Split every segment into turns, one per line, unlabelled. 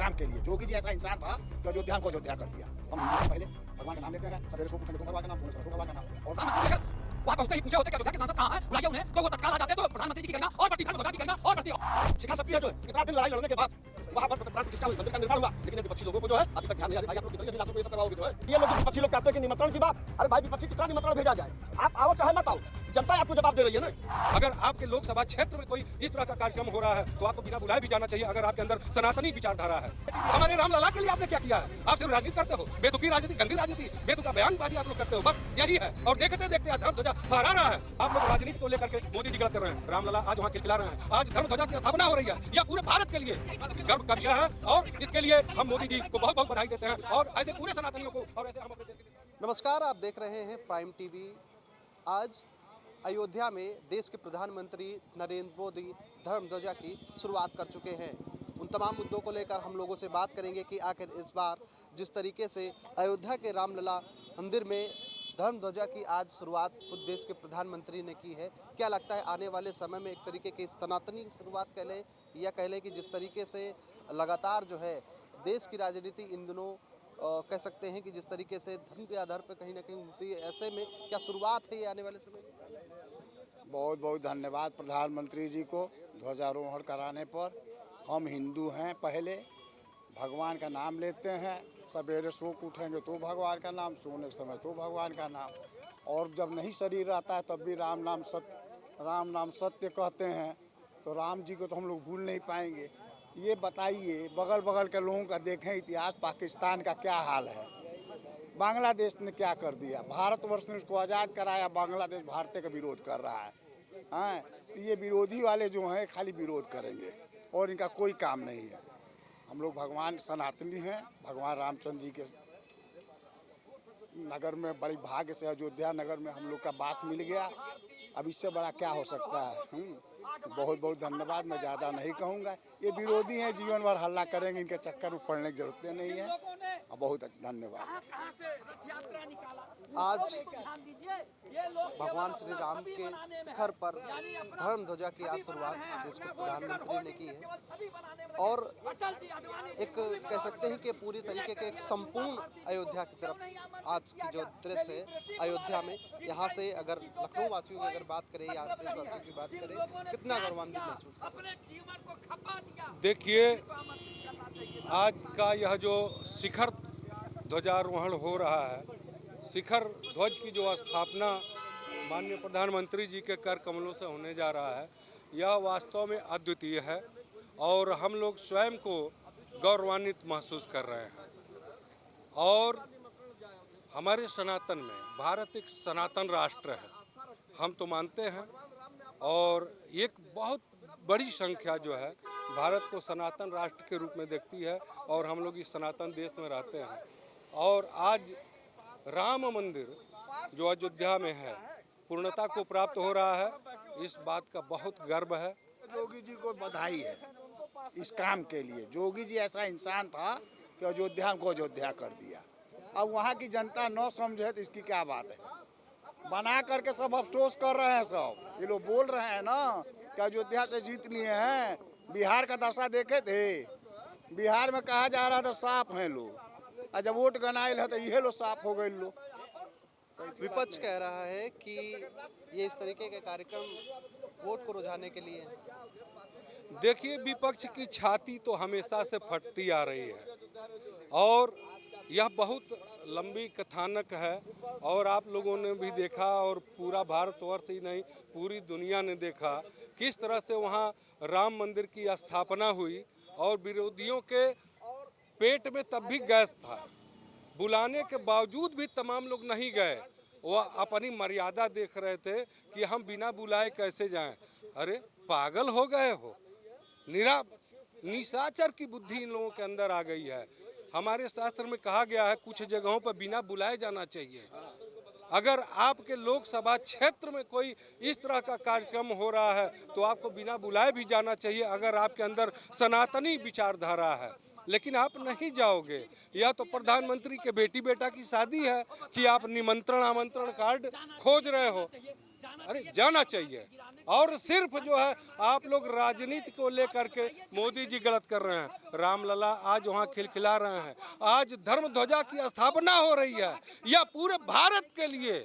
काम के लिए। जोगी जी ऐसा इंसान था कि अयोध्या को अयोध्या कर दिया। हम हिंदू हैं, पहले भगवान का नाम लेते हैं, सवेरे सो उठेंगे तो भगवान का नाम, सोने से तो भगवान का नाम। और
वहाँ पहुंचते ही पूछे होते कि अयोध्या के सांसद कहाँ हैं, बुलाइए उन्हें, तो वो तत्काल आ जाते, तो प्रधानमंत्री जी की कहना और बढ़ती, धर्म ध्वजा की कहना और बढ़ती।
सिखा सकती है जो इतना दिन लड़ाई लड़ने के बाद वहाँ पर प्राण प्रतिष्ठा हुई, मंदिर का निर्माण हुआ, लेकिन विपक्षी लोगों को जो है अभी तक ध्यान नहीं आ रहा है। आप लोग कितने अभिलाषों को ये सब करवाओगे जो है, ये लोग विपक्षी लोग कहते हैं कि निमंत्रण की बात, अरे भाई विपक्षी कितना निमंत्रण भेजा जाए, आप आओ चाहे मत आओ, जनता आपको जवाब दे रही है ना।
अगर आपके लोकसभा क्षेत्र में कोई इस तरह का कार्यक्रम हो रहा है तो आपको बिना बुलाए भी जाना चाहिए। अगर आपके अंदर सनातनी विचारधारा है, हमारे रामलला के लिए आपने क्या किया है? आप सिर्फ राजनीति करते हो, बेतुकी राजनीति, गंदी राजनीति, बेतुका बयानबाजी आप लोग करते हो, बस यही है। और देखते देखते धर्म ध्वजा फहरा रहा है। आप लोग राजनीति को लेकर के मोदी जी गलत कर रहे हैं, रामलला आज वहाँ खिला रहे हैं। आज धर्म ध्वजा की स्थापना हो रही है, यह पूरे भारत के लिए गर्व का विषय है और इसके लिए हम मोदी जी को बहुत बहुत बधाई देते हैं और ऐसे पूरे सनातनियों को और ऐसे हम अपने देश के लिए।
नमस्कार, आप देख रहे हैं प्राइम टीवी। आज अयोध्या में देश के प्रधानमंत्री नरेंद्र मोदी धर्म ध्वजा की शुरुआत कर चुके हैं। उन तमाम मुद्दों को लेकर हम लोगों से बात करेंगे कि आखिर इस बार जिस तरीके से अयोध्या के रामलला मंदिर में धर्म ध्वजा की आज शुरुआत खुद देश के प्रधानमंत्री ने की है, क्या लगता है आने वाले समय में एक तरीके की सनातनी शुरुआत कह लें या कह लें कि जिस तरीके से लगातार जो है देश की राजनीति इन दिनों कह सकते हैं कि जिस तरीके से धर्म के आधार पर कहीं ना कहीं होती है, ऐसे में क्या शुरुआत है ये आने वाले समय में?
बहुत बहुत धन्यवाद प्रधानमंत्री जी को ध्वजारोहण कराने पर। हम हिंदू हैं, पहले भगवान का नाम लेते हैं, सवेरे सो के उठेंगे तो भगवान का नाम, सोने के समय तो भगवान का नाम, और जब नहीं शरीर रहता है तब भी राम नाम सत्य कहते हैं। तो राम जी को तो हम लोग भूल नहीं पाएंगे। ये बताइए, बगल बगल के लोगों का देखें इतिहास, पाकिस्तान का क्या हाल है, बांग्लादेश ने क्या कर दिया, भारतवर्ष ने उसको आज़ाद कराया, बांग्लादेश भारत का विरोध कर रहा है। हाँ, तो ये विरोधी वाले जो हैं खाली विरोध करेंगे और इनका कोई काम नहीं है। हम लोग भगवान सनातनी हैं, भगवान रामचंद्र जी के नगर में बड़ी भाग्य से अयोध्या नगर में हम लोग का वास मिल गया। अब इससे बड़ा क्या हो सकता है। बहुत बहुत धन्यवाद, मैं ज़्यादा नहीं कहूँगा। ये विरोधी हैं, जीवन भर हल्ला करेंगे, इनके चक्कर में पड़ने की जरूरत नहीं है। बहुत धन्यवाद।
आज भगवान श्री राम के शिखर पर धर्म ध्वजा की आज शुरुआत देश के प्रधानमंत्री ने की है और एक कह सकते हैं कि पूरी तरीके के एक संपूर्ण अयोध्या की तरफ आज की जो दृश्य है अयोध्या में, यहाँ से अगर लखनऊ वासियों की अगर बात करें या देशवासियों की बात करें, कितना गौरवान्वित महसूस करें?
देखिए, आज का यह जो शिखर ध्वजारोहण हो रहा है, शिखर ध्वज की जो स्थापना माननीय प्रधानमंत्री जी के कर कमलों से होने जा रहा है, यह वास्तव में अद्वितीय है और हम लोग स्वयं को गौरवान्वित महसूस कर रहे हैं। और हमारे सनातन में, भारत एक सनातन राष्ट्र है, हम तो मानते हैं, और एक बहुत बड़ी संख्या जो है भारत को सनातन राष्ट्र के रूप में देखती है और हम लोग इस सनातन देश में रहते हैं। और आज राम मंदिर जो अयोध्या में है पूर्णता को प्राप्त हो रहा है, इस बात का बहुत गर्व है।
जोगी जी को बधाई है इस काम के लिए। जोगी जी ऐसा इंसान था कि अयोध्या को अयोध्या कर दिया। अब वहाँ की जनता न समझे तो इसकी क्या बात है। बना करके सब अफसोस कर रहे हैं, सब ये लोग बोल रहे हैं ना कि अयोध्या से जीत लिए हैं। बिहार का दशा देखे थे, बिहार में कहा जा रहा था साफ हैं लोग, और जब वोट गनाइल है तो ये लोग साफ हो गए लोग।
विपक्ष कह रहा है कि ये इस तरीके के कार्यक्रम वोट को रुझाने के लिए।
देखिए, विपक्ष की छाती तो हमेशा से फटती आ रही है और यह बहुत लंबी कथानक है और आप लोगों ने भी देखा और पूरा भारतवर्ष ही नहीं पूरी दुनिया ने देखा किस तरह से वहाँ राम मंदिर की स्थापना हुई और विरोधियों के पेट में तब भी गैस था। बुलाने के बावजूद भी तमाम लोग नहीं गए, वह अपनी मर्यादा देख रहे थे कि हम बिना बुलाए कैसे जाएं। अरे पागल हो गए हो, निशाचर की बुद्धि इन लोगों के अंदर आ गई है। हमारे शास्त्र में कहा गया है कुछ जगहों पर बिना बुलाए जाना चाहिए। अगर आपके लोकसभा क्षेत्र में कोई इस तरह का कार्यक्रम हो रहा है तो आपको बिना बुलाए भी जाना चाहिए, अगर आपके अंदर सनातनी विचारधारा है। लेकिन आप नहीं जाओगे। यह तो प्रधानमंत्री के बेटी बेटा की शादी है कि आप निमंत्रण आमंत्रण कार्ड खोज रहे हो। अरे जाना चाहिए। और सिर्फ जो है आप लोग राजनीति को लेकर के मोदी जी गलत कर रहे हैं। रामलला आज वहाँ खिलखिला रहे हैं, आज धर्म ध्वजा की स्थापना हो रही है। यह पूरे भारत के लिए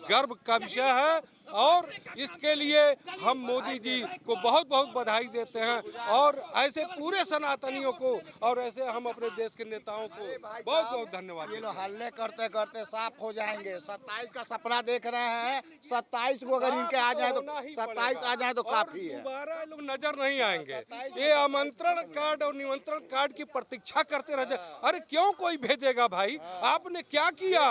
गर्व का विषय है और इसके लिए हम मोदी जी को बहुत बहुत बधाई देते हैं और ऐसे पूरे सनातनियों को और ऐसे हम अपने देश के नेताओं को बहुत बहुत धन्यवाद
ये
देते
लोग हल्ले करते करते साफ हो जाएंगे। 27 का सपना देख रहे हैं, 27 को अगर इनके आ जाए तो 27 आ जाए तो काफी है।
दोबारा लोग नजर नहीं आएंगे। ये आमंत्रण कार्ड और निमंत्रण कार्ड की प्रतीक्षा करते रह जाए। अरे क्यों कोई भेजेगा भाई? आपने क्या किया?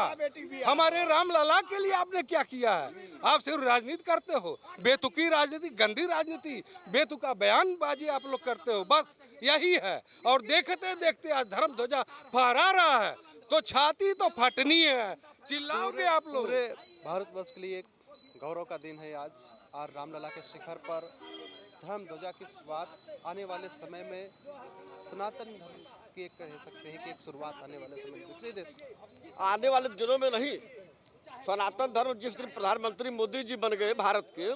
हमारे रामलला के लिए आपने क्या किया है? आप सिर्फ राजनीति करते हो, बेतुकी राजनीति, गंदी राजनीति, बेतुका बयानबाजी आप लोग करते हो, बस यही है। और देखते देखते आज धर्म ध्वजा फहरा रहा है तो छाती तो फटनी है, चिल्लाओगे आप लोग।
पूरे भारतवर्ष के लिए एक गौरव का दिन है आज रामलला के शिखर पर धर्म ध्वजा की शुरुआत आने वाले समय में सनातन धर्म की एक कह सकते हैं कि एक शुरुआत आने वाले समय में पूरे देश में
आने वाले दिनों में नहीं, सनातन धर्म जिस दिन प्रधानमंत्री मोदी जी बन गए भारत के,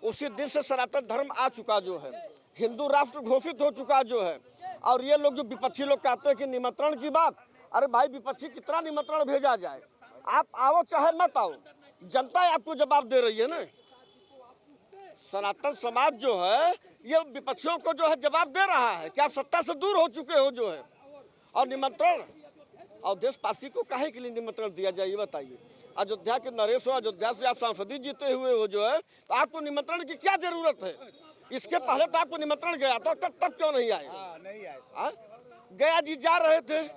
उसी दिन से सनातन धर्म आ चुका जो है, हिंदू राष्ट्र घोषित हो चुका जो है। और ये लोग जो विपक्षी लोग कहते हैं कि निमंत्रण की बात, अरे भाई विपक्षी कितना निमंत्रण भेजा जाए? आप आओ चाहे मत आओ, जनता आपको जवाब दे रही है ना। सनातन समाज जो है ये विपक्षियों को जो है जवाब दे रहा है कि आप सत्ता से दूर हो चुके हो जो है। और निमंत्रण और देशवासी को काहे के लिए निमंत्रण दिया जाए ये बताइए? अयोध्या के नरेश हो, अयोध्या से आप सांसदी जीते हुए हो जो है, तो आपको निमंत्रण की क्या जरूरत है? इसके पहले तो आपको निमंत्रण गया था, तब क्यों नहीं आए?
नहीं आए।
गया जी जा रहे थे,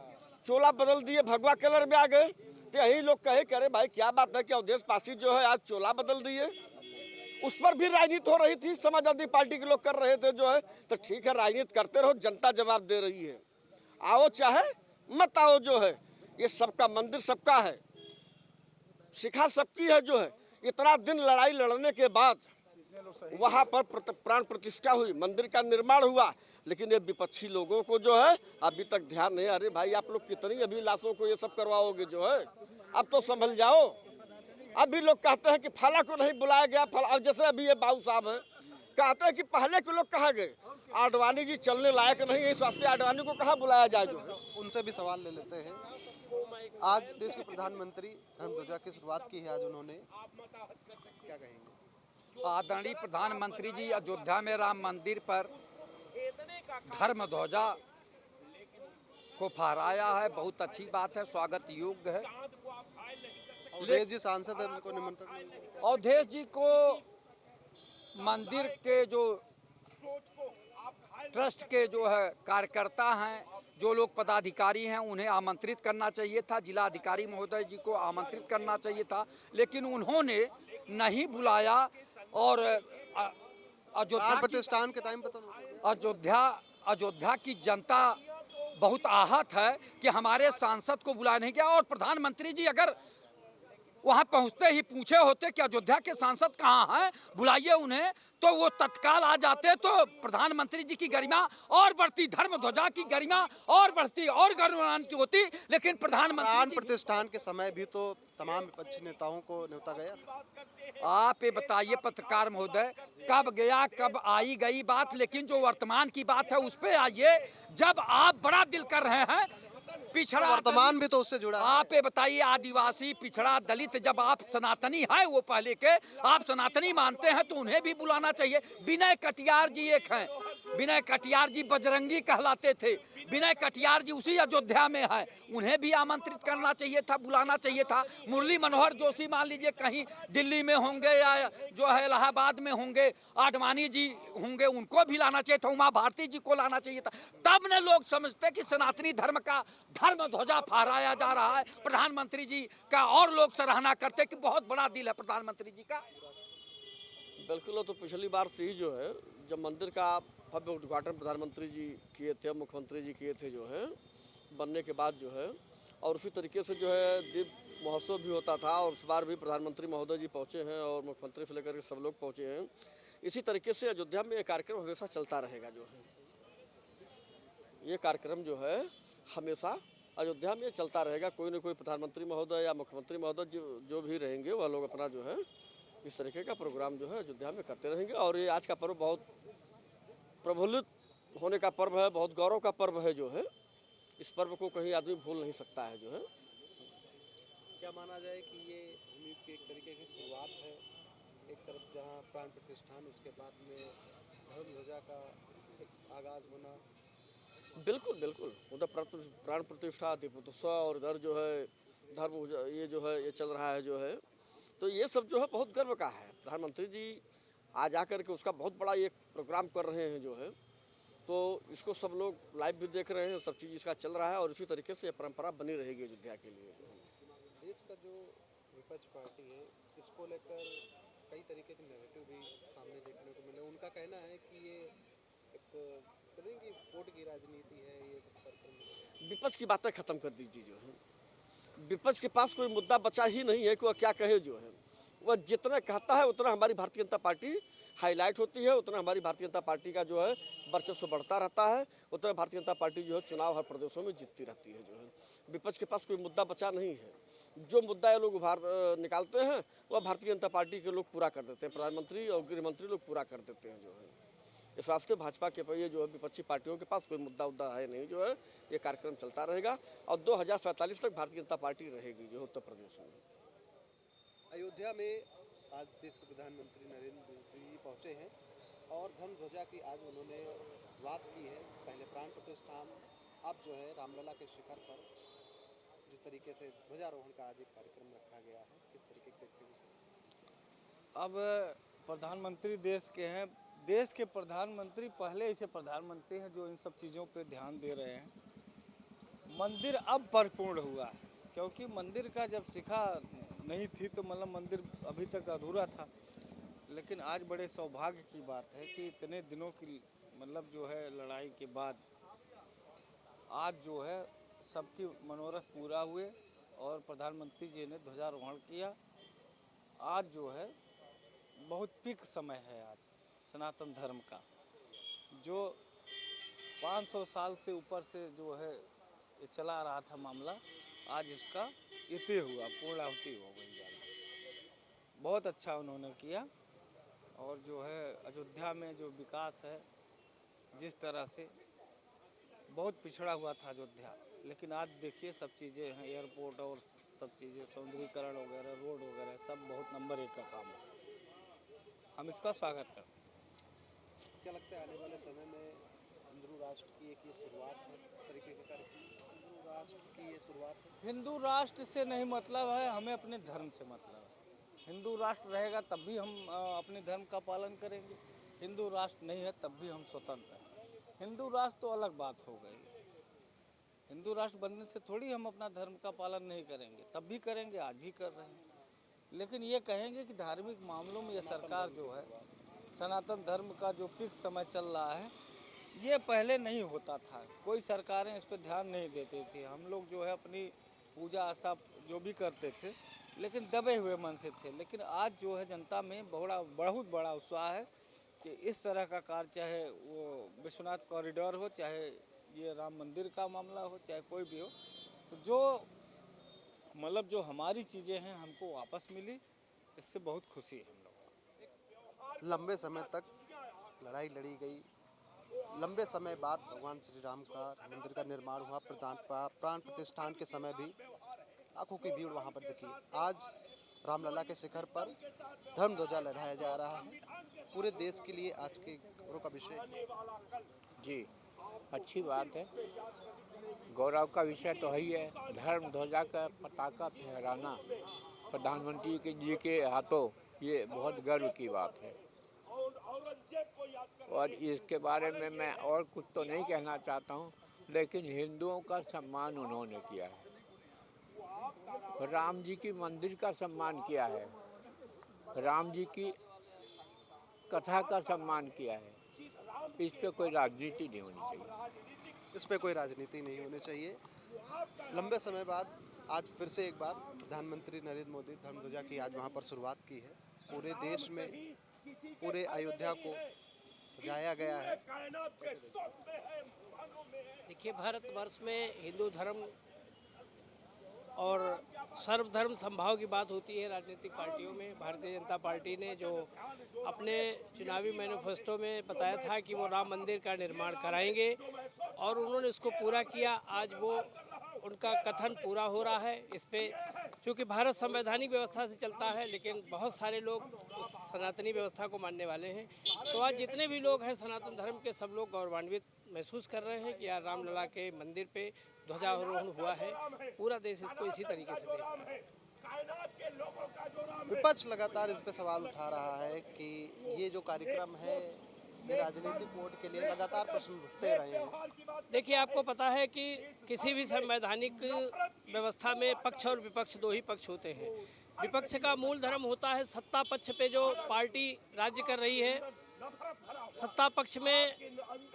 चोला बदल दिए, भगवा कलर में आ गए, तो यही लोग कहे करे भाई क्या बात है कि अवधेशवासी जो है आज चोला बदल दिए। उस पर भी राजनीति हो रही थी, समाजवादी पार्टी के लोग कर रहे थे जो है। तो ठीक है, राजनीति करते रहो, जनता जवाब दे रही है। आओ चाहे मत आओ जो है, ये सबका मंदिर सबका है, शिखर सबकी है जो है। इतना दिन लड़ाई लड़ने के बाद वहाँ पर प्राण प्रतिष्ठा हुई, मंदिर का निर्माण हुआ, लेकिन ये विपक्षी लोगों को जो है अभी तक ध्यान नहीं। अरे भाई आप लोग कितनी अभी लाशों को ये सब करवाओगे जो है? अब तो संभल जाओ। अभी लोग कहते हैं कि फला को नहीं बुलाया गया, फला, जैसे अभी ये बाबू साहब है कहते हैं कि पहले के लोग कहाँ गए? आडवाणी जी चलने लायक नहीं है, इस वास्ते आडवाणी को कहाँ बुलाया जाए जो है?
उनसे भी सवाल ले लेते हैं। आज देश के प्रधानमंत्री धर्म ध्वजा की शुरुआत की है आज उन्होंने, क्या कहेंगे?
आदरणीय प्रधानमंत्री जी अयोध्या में राम मंदिर पर धर्म ध्वजा को फहराया है, बहुत अच्छी बात है, स्वागत योग्य है।
अवधेश जी सांसद है, उनको निमंत्रण नहीं मिला।
अवधेश जी को मंदिर के जो ट्रस्ट के जो है कार्यकर्ता हैं, जो लोग पदाधिकारी हैं, उन्हें आमंत्रित करना चाहिए था, जिला अधिकारी महोदय जी को आमंत्रित करना चाहिए था, लेकिन उन्होंने नहीं बुलाया। और
प्रतिष्ठान के टाइम पर
अयोध्या की जनता बहुत आहत है कि हमारे सांसद को बुलाया नहीं गया। और प्रधानमंत्री जी अगर वहां पहुंचते ही पूछे होते कि अयोध्या के सांसद कहाँ हैं, बुलाइए उन्हें, तो वो तत्काल आ जाते, तो प्रधानमंत्री जी की गरिमा और बढ़ती, धर्म ध्वजा की गरिमा और बढ़ती और गौरवान्वित होती। लेकिन प्रधानमंत्री
प्रतिष्ठान के समय भी तो तमाम विपक्षी नेताओं को न्योता गया।
आप ये बताइए पत्रकार महोदय, कब गया, कब आई गई बात, लेकिन जो वर्तमान की बात है उस पे आइए। जब आप बड़ा दिल कर रहे हैं, पिछड़ा
वर्तमान भी तो उससे जुड़ा है।
आप ये बताइए, आदिवासी, पिछड़ा, दलित, जब आप सनातनी है, वो पहले के आप सनातनी मानते हैं, तो उन्हें भी बुलाना चाहिए। विनय कटियार जी एक हैं, विनय कटियार जी बजरंगी कहलाते थे, विनय कटियार जी उसी अयोध्या में है, उन्हें भी आमंत्रित करना चाहिए था, बुलाना चाहिए था। मुरली मनोहर जोशी मान लीजिए कहीं दिल्ली में होंगे या जो है इलाहाबाद में होंगे, आडवाणी जी होंगे, उनको भी लाना चाहिए था, उमा भारती जी को लाना चाहिए था। तब ने लोग समझते कि सनातनी धर्म का धर्म ध्वजा फहराया जा रहा है। प्रधानमंत्री जी का और लोग सराहना करते कि बहुत बड़ा दिल है प्रधानमंत्री जी का।
बिल्कुल, तो पिछली बार से ही जो है जब मंदिर का भव्य उद्घाटन प्रधानमंत्री जी किए थे, मुख्यमंत्री जी किए थे जो है, बनने के बाद जो है, और उसी तरीके से जो है दीप महोत्सव भी होता था, और इस बार भी प्रधानमंत्री महोदय जी पहुँचे हैं और मुख्यमंत्री से लेकर के सब लोग पहुँचे हैं। इसी तरीके से अयोध्या में ये कार्यक्रम हमेशा चलता रहेगा जो है, ये कार्यक्रम जो है हमेशा अयोध्या में चलता रहेगा। कोई न कोई प्रधानमंत्री महोदय या मुख्यमंत्री महोदय जो भी रहेंगे वह लोग अपना जो है इस तरीके का प्रोग्राम जो है अयोध्या में करते रहेंगे। और ये आज का पर्व बहुत प्रफुल्लित होने का पर्व है, बहुत गौरव का पर्व है जो है। इस पर्व को कहीं आदमी भूल नहीं सकता है जो है।
क्या माना जाए कि ये भूमि की एक तरीके की शुरुआत है, एक तरफ जहाँ प्राण प्रतिष्ठान, उसके बाद में धर्म ध्वजा का एक आगाज होना।
बिल्कुल बिल्कुल, उधर प्राण प्रतिष्ठा, दीपोत्सव और इधर जो है धर्म ये जो है ये चल रहा है जो है। तो ये सब जो है बहुत गर्व का है। प्रधानमंत्री जी आज आकर के उसका बहुत बड़ा एक प्रोग्राम कर रहे हैं जो है। तो इसको सब लोग लाइव भी देख रहे हैं, सब चीज़ इसका चल रहा है और इसी तरीके से परंपरा बनी रहेगी अयोध्या के लिए।
देश का जो विपक्ष पार्टी है, इसको लेकर कई तरीके के नेगेटिव भी सामने देखने को मिले। उनका कहना है कि ये एक करेंगे वोट की राजनीति है, ये सब कर।
विपक्ष की बातें खत्म कर दीजिए जो है। विपक्ष के पास कोई मुद्दा बचा ही नहीं है कि वह क्या कहे जो है। वह जितना कहता है उतना हमारी भारतीय जनता पार्टी हाईलाइट होती है, उतना हमारी भारतीय जनता पार्टी का जो है वर्चस्व बढ़ता रहता है, उतना भारतीय जनता पार्टी जो है चुनाव हर प्रदेशों में जीतती रहती है जो है। विपक्ष के पास कोई मुद्दा बचा नहीं है। जो मुद्दा ये लोग निकालते हैं वह भारतीय जनता पार्टी के लोग पूरा कर देते हैं, प्रधानमंत्री और गृह मंत्री लोग पूरा कर देते हैं जो है। इस वास्ते भाजपा के ये जो है विपक्षी पार्टियों के पास कोई मुद्दा उद्दा है नहीं जो है। ये कार्यक्रम चलता रहेगा और 2047 तक भारतीय जनता पार्टी रहेगी जो उत्तर प्रदेश में।
अयोध्या में आज देश के प्रधानमंत्री नरेंद्र मोदी जी पहुंचे हैं और धर्म ध्वजा की आज उन्होंने बात की है। पहले प्राण प्रतिष्ठान, अब जो है रामलला के शिखर पर जिस तरीके से ध्वजारोहण का आज एक कार्यक्रम रखा गया है, किस तरीके के देखते हैं?
अब प्रधानमंत्री देश के हैं, देश के प्रधानमंत्री पहले ऐसे प्रधानमंत्री हैं जो इन सब चीज़ों पे ध्यान दे रहे हैं। मंदिर अब परिपूर्ण हुआ है, क्योंकि मंदिर का जब शिखा नहीं थी तो मतलब मंदिर अभी तक अधूरा था। लेकिन आज बड़े सौभाग्य की बात है कि इतने दिनों की मतलब जो है लड़ाई के बाद आज जो है सबकी मनोरथ पूरा हुए और प्रधानमंत्री जी ने ध्वजारोहण किया। आज जो है बहुत पीक समय है आज सनातन धर्म का, जो 500 साल से ऊपर से जो है ये चला रहा था मामला, आज इसका इति हुआ, पूर्णाहुति हो गई जाना। बहुत अच्छा उन्होंने किया। और जो है अयोध्या में जो विकास है, जिस तरह से बहुत पिछड़ा हुआ था अयोध्या, लेकिन आज देखिए सब चीज़ें हैं, एयरपोर्ट और सब चीज़ें, सौंदर्यीकरण वगैरह, रोड वगैरह सब बहुत नंबर 1 का काम है। हम इसका स्वागत करते हैं।
क्या लगता है आने वाले समय में हिंदू राष्ट्र की एक ये शुरुआत है, इस तरीके के कार्यक्रम हिंदू राष्ट्र की ये शुरुआत है?
हिंदू राष्ट्र से नहीं मतलब है, हमें अपने धर्म से मतलब है। हिंदू राष्ट्र रहेगा तब भी हम अपने धर्म का पालन करेंगे, हिंदू राष्ट्र नहीं है तब भी हम स्वतंत्र हैं। हिंदू राष्ट्र तो अलग बात हो गई। हिंदू राष्ट्र बनने से थोड़ी हम अपना धर्म का पालन नहीं करेंगे, तब भी करेंगे, आज भी कर रहे हैं। लेकिन ये कहेंगे कि धार्मिक मामलों में ये सरकार जो है, सनातन धर्म का जो पीक समय चल रहा है, ये पहले नहीं होता था। कोई सरकारें इस पर ध्यान नहीं देती थी। हम लोग जो है अपनी पूजा आस्था जो भी करते थे, लेकिन दबे हुए मन से थे। लेकिन आज जो है जनता में बहुत बड़ा उत्साह है कि इस तरह का कार्य, चाहे वो विश्वनाथ कॉरिडोर हो, चाहे ये राम मंदिर का मामला हो, चाहे कोई भी हो, तो जो मतलब जो हमारी चीज़ें हैं हमको वापस मिली, इससे बहुत खुशी है हम लोग।
लंबे समय तक लड़ाई लड़ी गई, लंबे समय बाद भगवान श्री राम का मंदिर का निर्माण हुआ। प्राण प्रतिष्ठान के समय भी लाखों की भीड़ वहाँ पर दिखी। आज रामलला के शिखर पर धर्म ध्वजा लहराया जा रहा है। पूरे देश के लिए आज के खबरों का विषय।
जी, अच्छी बात है, गौरव का विषय तो है ही है। धर्म ध्वजा का पताका फहराना प्रधानमंत्री जी के हाथों, ये बहुत गर्व की बात है। और इसके बारे में मैं और कुछ तो नहीं कहना चाहता हूँ, लेकिन हिंदुओं का सम्मान उन्होंने किया है, राम जी की मंदिर का सम्मान किया है, राम जी की कथा का सम्मान किया है। इस पे कोई राजनीति नहीं होनी चाहिए।
इस पे कोई राजनीति नहीं होनी चाहिए। लंबे समय बाद आज फिर से एक बार प्रधानमंत्री नरेंद्र मोदी धर्म ध्वजा की आज वहाँ पर शुरुआत की है। पूरे देश में, पूरे अयोध्या को सजाया गया है।
देखिए, भारतवर्ष में हिंदू धर्म और सर्वधर्म समभाव की बात होती है राजनीतिक पार्टियों में। भारतीय जनता पार्टी ने जो अपने चुनावी मैनिफेस्टो में बताया था कि वो राम मंदिर का निर्माण कराएंगे और उन्होंने उसको पूरा किया। आज वो उनका कथन पूरा हो रहा है। इस पे चूँकि भारत संवैधानिक व्यवस्था से चलता है, लेकिन बहुत सारे लोग उस सनातनी व्यवस्था को मानने वाले हैं। तो आज जितने भी लोग हैं सनातन धर्म के, सब लोग गौरवान्वित महसूस कर रहे हैं कि यार रामलला के मंदिर पे ध्वजारोहण हुआ है। पूरा देश इसको इसी तरीके से देख रहा है।
विपक्ष लगातार इस पे सवाल उठा रहा है कि ये जो कार्यक्रम है ये राजनीतिक वोट के लिए लगातार प्रश्न उठते रहे हैं।
देखिए, आपको पता है कि किसी भी संवैधानिक व्यवस्था में पक्ष और विपक्ष दो ही पक्ष होते हैं। विपक्ष का मूल धर्म होता है सत्ता पक्ष पे जो पार्टी राज्य कर रही है, सत्ता पक्ष में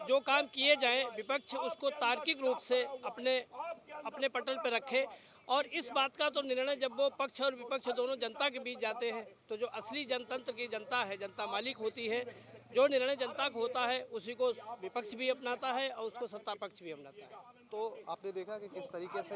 जो काम किए जाएं विपक्ष उसको तार्किक रूप से अपने पटल पर रखे और इस बात का तो निर्णय जब वो पक्ष और विपक्ष दोनों जनता के बीच जाते हैं तो जो असली जनतंत्र की जनता है, जनता मालिक होती है, जो निर्णय जनता को होता है उसी को विपक्ष भी अपनाता है और उसको सत्ता पक्ष भी अपनाता है।
तो आपने देखा कि किस तरीके से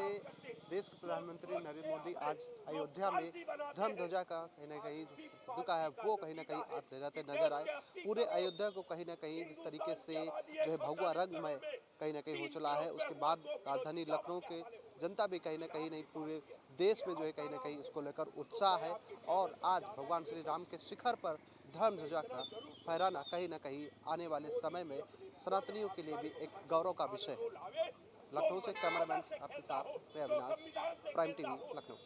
देश के प्रधानमंत्री नरेंद्र मोदी आज अयोध्या में धर्म ध्वजा का कहीं ना कहीं दुका है वो कहीं ना कहीं हाथ लहराते नजर आए। पूरे अयोध्या को कहीं ना कहीं जिस तरीके से जो है भगवा रंग में कहीं ना कहीं हो चला है। उसके बाद राजधानी लखनऊ के जनता भी कहीं ना कहीं नहीं पूरे देश में जो है कहीं ना कहीं इसको लेकर उत्साह है और आज भगवान श्री राम के शिखर पर धर्म ध्वजा का फहराना कहीं ना कहीं आने वाले समय में सनातनियों के लिए भी एक गौरव का विषय है। लखनऊ से कैमरामैन आपके साथ मैं अविनाश, प्राइम टीवी लखनऊ।